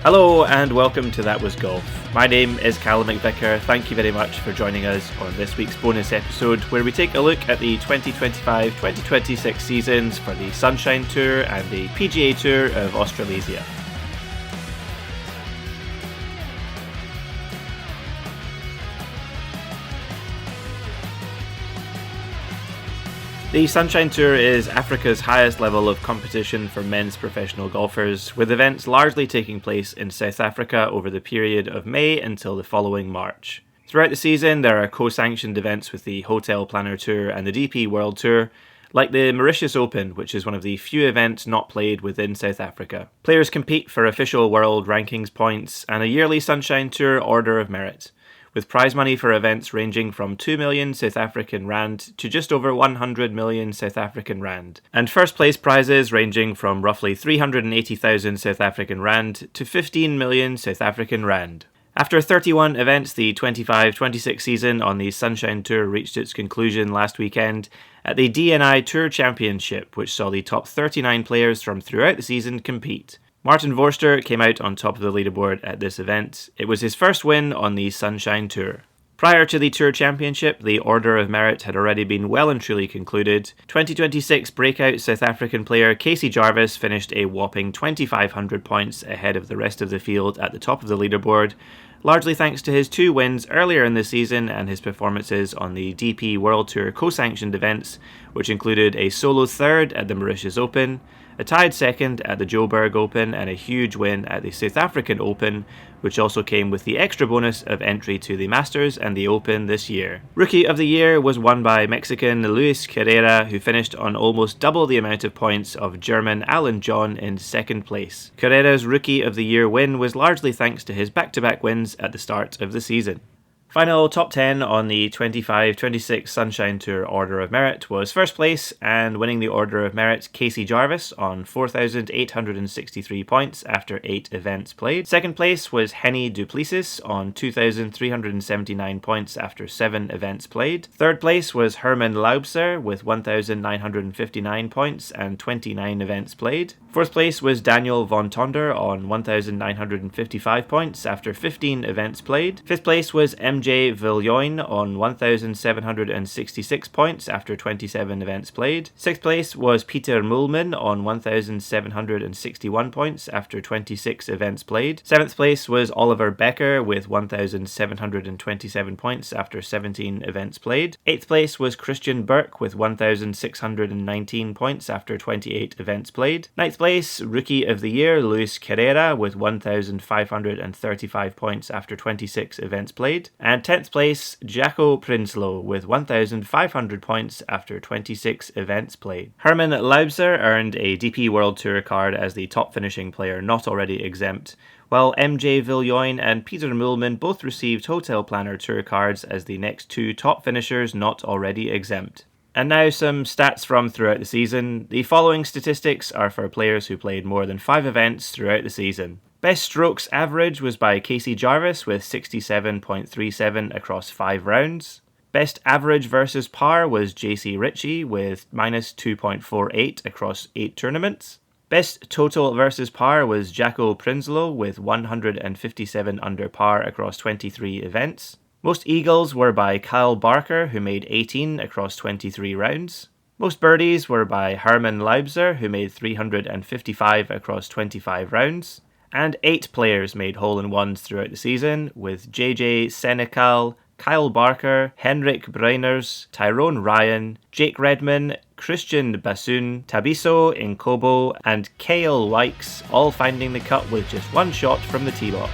Hello and welcome to That Was Golf. My name is Calum MacVicar. Thank you very much for joining us on this week's bonus episode where we take a look at the 2025-2026 seasons for the Sunshine Tour and the PGA Tour of Australasia. The Sunshine Tour is Africa's highest level of competition for men's professional golfers, with events largely taking place in South Africa over the period of May until the following March. Throughout the season, there are co-sanctioned events with the Hotel Planner Tour and the DP World Tour, like the Mauritius Open, which is one of the few events not played within South Africa. Players compete for official world rankings points and a yearly Sunshine Tour Order of Merit, with prize money for events ranging from 2 million South African Rand to just over 100 million South African Rand, and first place prizes ranging from roughly 380,000 South African Rand to 15 million South African Rand. After 31 events, the 25-26 season on the Sunshine Tour reached its conclusion last weekend at the D&I Tour Championship, which saw the top 39 players from throughout the season compete. Martin Vorster came out on top of the leaderboard at this event. It was his first win on the Sunshine Tour. Prior to the Tour Championship, the Order of Merit had already been well and truly concluded. 2026 breakout South African player Casey Jarvis finished a whopping 2,500 points ahead of the rest of the field at the top of the leaderboard, largely thanks to his 2 wins earlier in the season and his performances on the DP World Tour co-sanctioned events, which included a solo third at the Mauritius Open, a tied second at the Joburg Open, and a huge win at the South African Open, which also came with the extra bonus of entry to the Masters and the Open this year. Rookie of the Year was won by Mexican Luis Carrera, who finished on almost double the amount of points of German Alan John in second place. Carrera's Rookie of the Year win was largely thanks to his back-to-back wins at the start of the season. Final top 10 on the 25-26 Sunshine Tour Order of Merit was first place and winning the Order of Merit Casey Jarvis on 4,863 points after 8 events played. Second place was Henny du Plessis on 2,379 points after 7 events played. Third place was Herman Laubser with 1,959 points and 29 events played. Fourth place was Daniel von Tonder on 1,955 points after 15 events played. Fifth place was MJ Viljoen on 1,766 points after 27 events played. Sixth place was Peter Mulman on 1,761 points after 26 events played. Seventh place was Oliver Becker with 1,727 points after 17 events played. Eighth place was Christian Burke with 1,619 points after 28 events played. Ninth place, Rookie of the Year Luis Carrera with 1,535 points after 26 events played. And 10th place, Jaco Prinsloo with 1,500 points after 26 events played. Herman Laubser earned a DP World Tour card as the top finishing player not already exempt, while MJ Viljoen and Peter Mulman both received Hotel Planner Tour cards as the next 2 top finishers not already exempt. And now some stats from throughout the season. The following statistics are for players who played more than 5 events throughout the season. Best strokes average was by Casey Jarvis with 67.37 across 5 rounds. Best average versus par was JC Ritchie with minus 2.48 across 8 tournaments. Best total versus par was Jaco Prinsloo with 157 under par across 23 events. Most eagles were by Kyle Barker, who made 18 across 23 rounds. Most birdies were by Herman Laubser, who made 355 across 25 rounds. And 8 players made hole-in-ones throughout the season, with JJ Senecal, Kyle Barker, Henrik Breiners, Tyrone Ryan, Jake Redman, Christian Bassoon, Tabiso Nkobo, and Cale Wykes all finding the cut with just 1 shot from the tee box.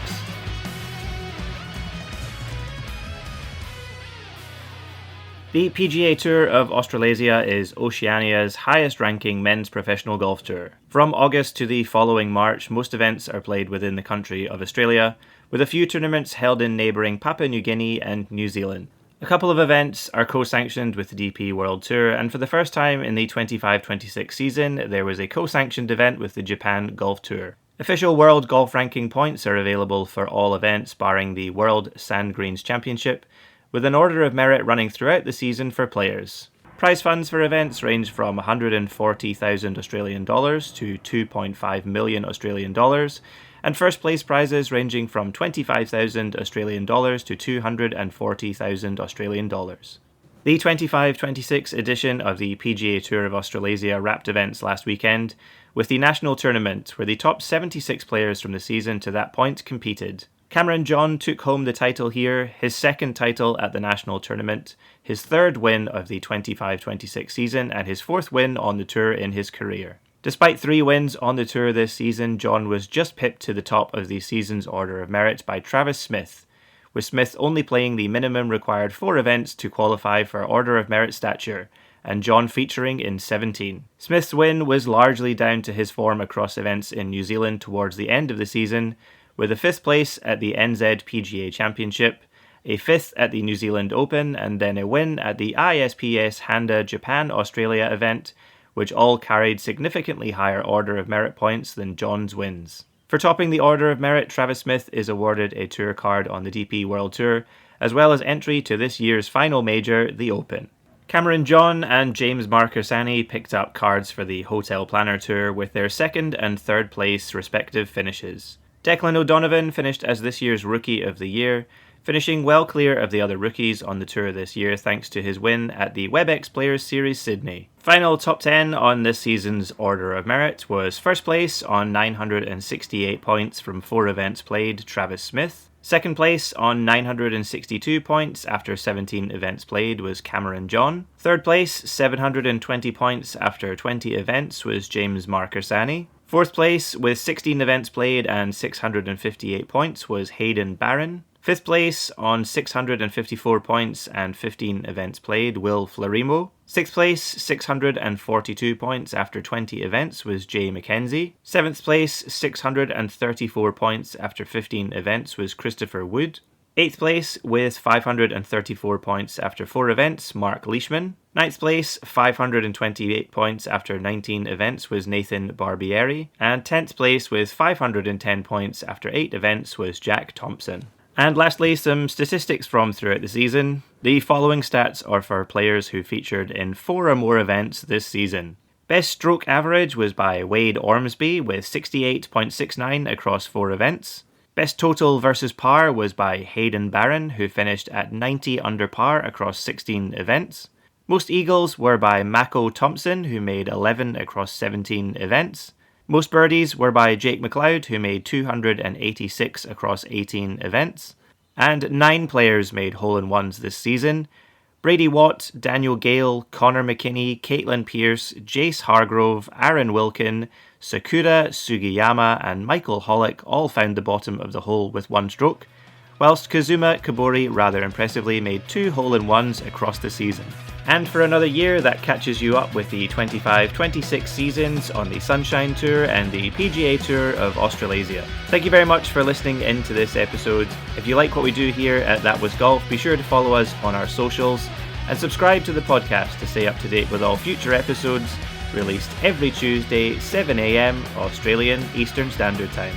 The PGA Tour of Australasia is Oceania's highest-ranking men's professional golf tour. From August to the following March, most events are played within the country of Australia, with a few tournaments held in neighbouring Papua New Guinea and New Zealand. A couple of events are co-sanctioned with the DP World Tour, and for the first time in the 25-26 season, there was a co-sanctioned event with the Japan Golf Tour. Official World Golf Ranking points are available for all events barring the World Sand Greens Championship, with an order of merit running throughout the season for players. Prize funds for events range from 140,000 Australian dollars to 2.5 million Australian dollars, and first place prizes ranging from 25,000 Australian dollars to 240,000 Australian dollars. The 25-26 edition of the PGA Tour of Australasia wrapped events last weekend with the national tournament, where the top 76 players from the season to that point competed. Cameron John took home the title here, his second title at the national tournament, his third win of the 25-26 season, and his fourth win on the tour in his career. Despite 3 wins on the tour this season, John was just pipped to the top of the season's order of merit by Travis Smith, with Smith only playing the minimum required 4 events to qualify for Order of Merit stature, and John featuring in 17. Smith's win was largely down to his form across events in New Zealand towards the end of the season, with a 5th place at the NZ PGA Championship, a 5th at the New Zealand Open, and then a win at the ISPS Handa Japan-Australia event, which all carried significantly higher Order of Merit points than John's wins. For topping the Order of Merit, Travis Smith is awarded a tour card on the DP World Tour, as well as entry to this year's final major, the Open. Cameron John and James Marcosani picked up cards for the Hotel Planner Tour with their 2nd and 3rd place respective finishes. Declan O'Donovan finished as this year's Rookie of the Year, finishing well clear of the other rookies on the tour this year thanks to his win at the WebEx Players Series Sydney. Final top 10 on this season's Order of Merit was first place on 968 points from 4 events played, Travis Smith. Second place on 962 points after 17 events played was Cameron John. Third place, 720 points after 20 events was James Marcosani. Fourth place with 16 events played and 658 points was Hayden Barron. 5th place on 654 points and 15 events played, Will Flarimo. 6th place, 642 points after 20 events was Jay McKenzie. 7th place, 634 points after 15 events was Christopher Wood. 8th place with 534 points after 4 events, Mark Leishman. 9th place, 528 points after 19 events was Nathan Barbieri. And 10th place with 510 points after 8 events was Jack Thompson. And lastly, some statistics from throughout the season. The following stats are for players who featured in 4 or more events this season. Best stroke average was by Wade Ormsby with 68.69 across 4 events. Best total versus par was by Hayden Barron, who finished at 90 under par across 16 events. Most eagles were by Mako Thompson, who made 11 across 17 events. Most birdies were by Jake McLeod, who made 286 across 18 events. And 9 players made hole-in-ones this season. Brady Watt, Daniel Gale, Connor McKinney, Caitlin Pierce, Jace Hargrove, Aaron Wilkin, Sakura Sugiyama and Michael Hollick all found the bottom of the hole with 1 stroke, whilst Kazuma Kobori rather impressively made 2 hole-in-ones across the season. And for another year, that catches you up with the 25-26 seasons on the Sunshine Tour and the PGA Tour of Australasia. Thank you very much for listening in to this episode. If you like what we do here at That Was Golf, be sure to follow us on our socials and subscribe to the podcast to stay up to date with all future episodes released every Tuesday, 7 a.m. Australian Eastern Standard Time.